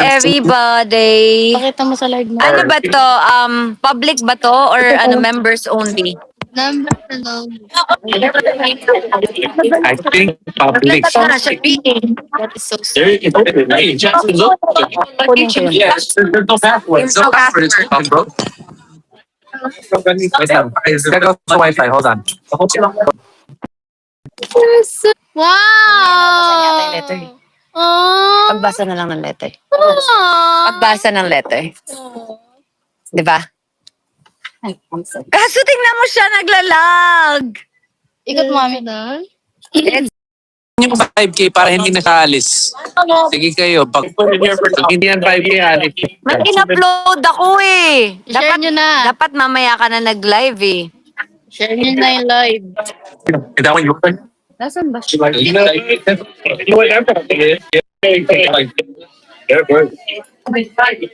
everybody. Pakita mo sa live mo. Ano ba to? Public ba to or members only? Number alone. I think public. Dapat na siya, That is so There you go. Hey, Jackson, look. Yes, there's no password. No password. Bro. Wait lang. Gotta go to Wi-Fi. Hold on. Wow! letter. Oh! Pagbasa na lang ng letter. Oh! Pagbasa ng letter. Di ba? Kaso tingnan mo siya, naglalag. Ikot mami. Yung 5K para hindi na siya alis. Sige kayo. Pag hindi yan 5K, alis. Mag-in-upload ako eh. Share nyo na. Dapat mamaya ka na nag-live eh. Share nyo na yung live. That one, you Nasaan ba?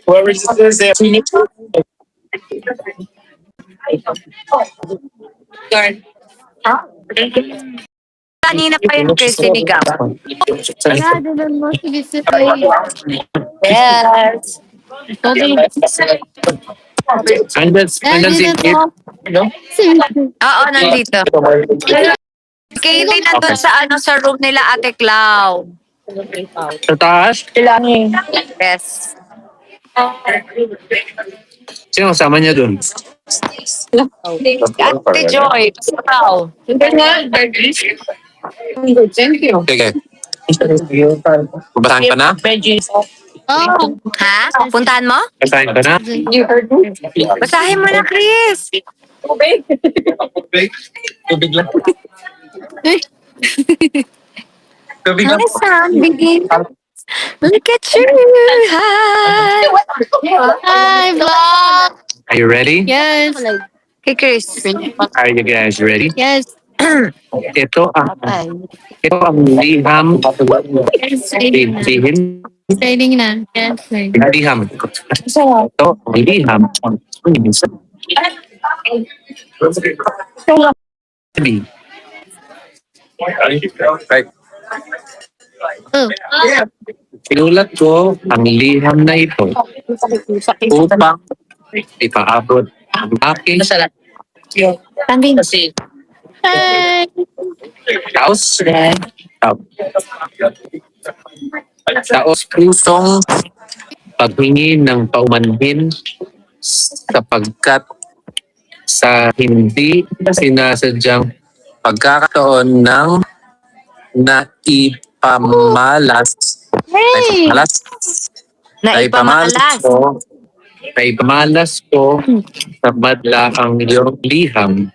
Whoever says there. Kanina pa yun kay Sinigaw. Doon mo. Sige, sige. Yes. Andyan si Kip. Oo, nandito. Kaylee nandun sa room nila Ate Clau. Sa taas. Yes. Sino kasama niya dun? Ate Joy. Clau. Sige. Basahin ka na? Oh! Ha? Puntahan mo? Basahin ka na? Basahin mo na, Chris. Tubig lang. Tubig lang. Hi, Sam. Begin. Look at you. Hi. Hi, vlog! Are you ready? Yes. Hey, Chris. Are you guys ready? Yes. Ito ang liham. Lihim. Trading na. Yes, sir. Liham. Ito ang liham. Right. Oh. Sinulat ko ang liham na ito upang ipaabot ang aking Hi! taos pusong paghingi ng paumanhin sapagkat sa hindi sinasadyang pagkakataon ng naipamalas Hey! naipamalas ko sa madla ang iyong liham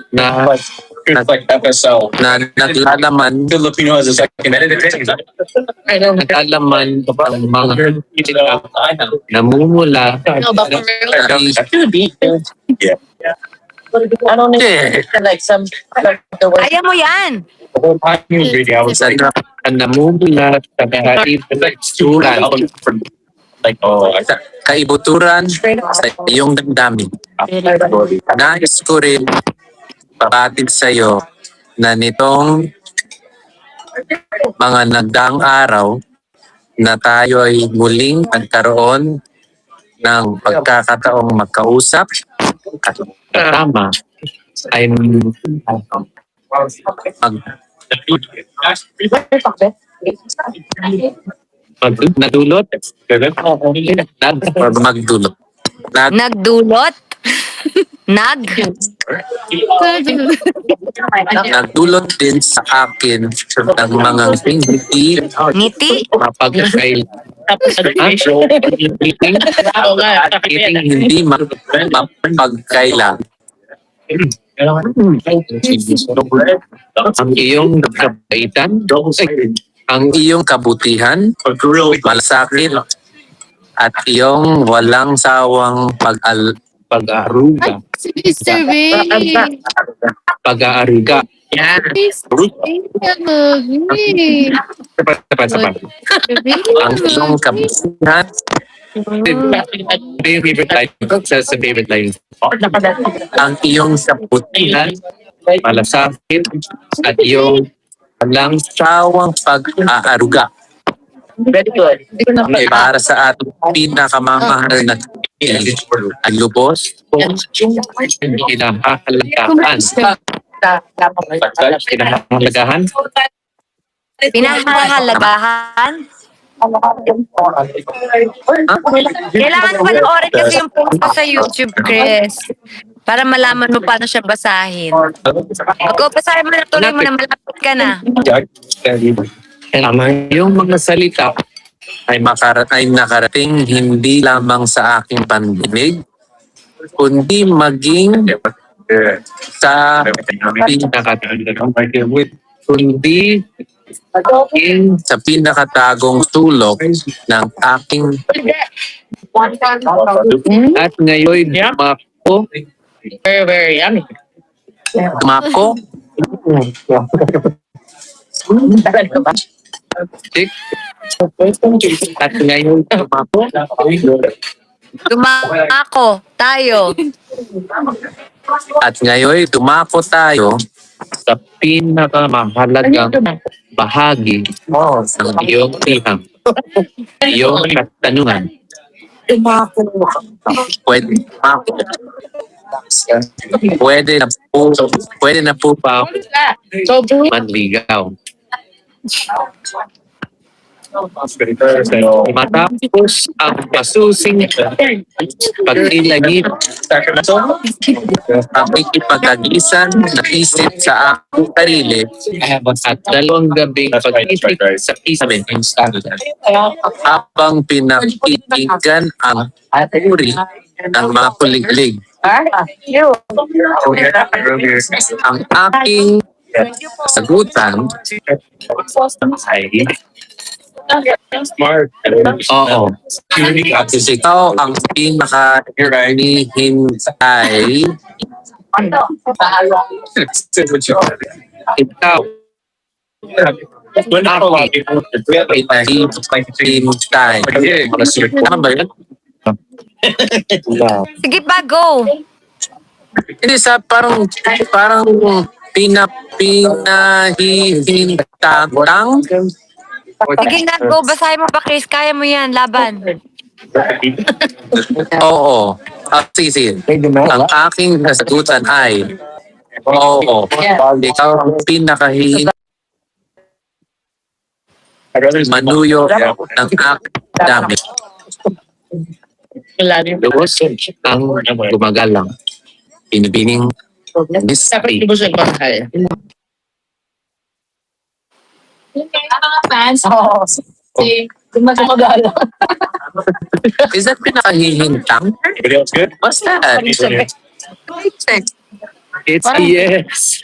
na naglalaman Filipino has a second edit. naglalaman ang mga namumula No, but for real? Kaya mo yan. sa namumula sa kaibuturan sa iyong damdamin. Nais ko rin pabatid sa iyo na nitong mga nagdaang araw na tayo ay muling nagkaroon ng pagkakataong magkausap at kasama ay magdulot magdulot Nagdulot? nagdulot din sa akin ng mga hindi Ngiti? mapagkail hindi mapagkailan ang iyong kabaitan, ang iyong kabutihan, malasakit, at iyong walang sawang pag-aaruga. Mr. B! Pag-aaruga. Sapat. Ang iyong kabutihan, favorite line ko sa favorite line. Ang iyong kabutihan, malasakit, at iyong walang sawang pag-aaruga. Very good. Para sa ating pinakamamahal na ay lubos kung pinahahalagahan. Pinahahalagahan? Pinahahalagahan? Kailangan panoorin kasi yung post ko sa YouTube, Chris. Para malaman mo paano siya basahin. Go, basahin mo na, tuloy mo na, malapit ka na. Yung mga salita ay nakarating hindi lamang sa aking pandinig, kundi maging sa pinakatagong sulok ng aking at ngayon dumako Very yummy. at ngayon Dumako tayo. at ngayon dumako tayo sa pinakamahalagang bahagi ng iyong tihang. Iyong katanungan. Pwede na po ba ako manligaw? Matapos ang masusing pag-ilagip ang ikipag-agisan na isip sa aking sarili at 2 gabing pag-isip sa isip habang pinakikinggan ang uri ng mga kuliglig. Ang aking sagutan ay smart. Oo. Ikaw ang pinaka-hinihintay. Ikaw. Pinahihintay. Tama ba yun? Sige pa, go. Hindi sa parang pinahihintang. Sige nga, go. Basahin mo pa, Chris. Kaya mo yan. Laban. Oo. Sige. Ang aking nasagutan ay oo. Ikaw ang manuyo ng aking dami. Lubos ang gumagalang. Pinipining mystery. Is that pinakahihintang? What's that? It's a yes.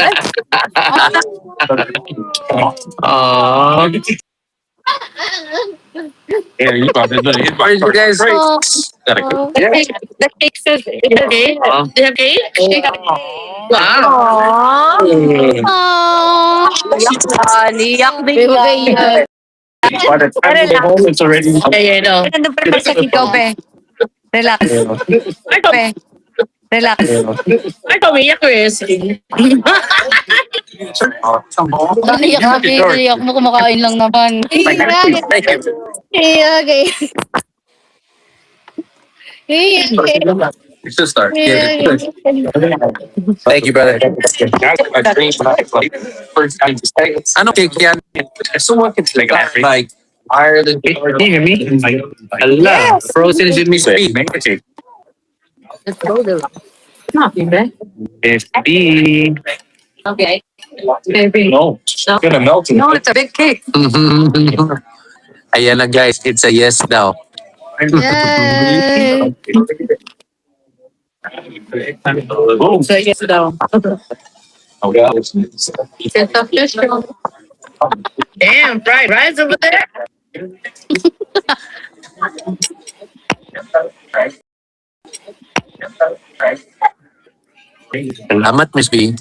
Yeah, you got it. Are you guys The cake says, is it okay? Do you have cake? Wow. Liyak bigla. It's already. Yeah, no. Nandun pa naman sa ikaw, be. Relax. Be. Relax. Ay, pamiyak, Chris. Iyak mo, kumakain lang naman. Okay. You should start. Thank you, brother. Ano cake yan? Like Ireland cake. Can you hear me? Allah, frozen in me speed. FB. Okay. No, it's gonna melt. No, it's a big cake. Ayan na guys, it's a yes daw. Yay! Oh, So, yes, daw. God. Damn, fried rice over there. Salamat, Miss B.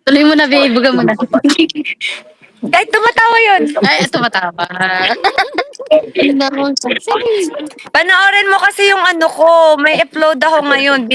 Tuloy mo na, babe. Buga mo na. Kahit tumatawa yun. Ay, ito matapa. Panoorin mo kasi yung ano ko. May upload ako ngayon.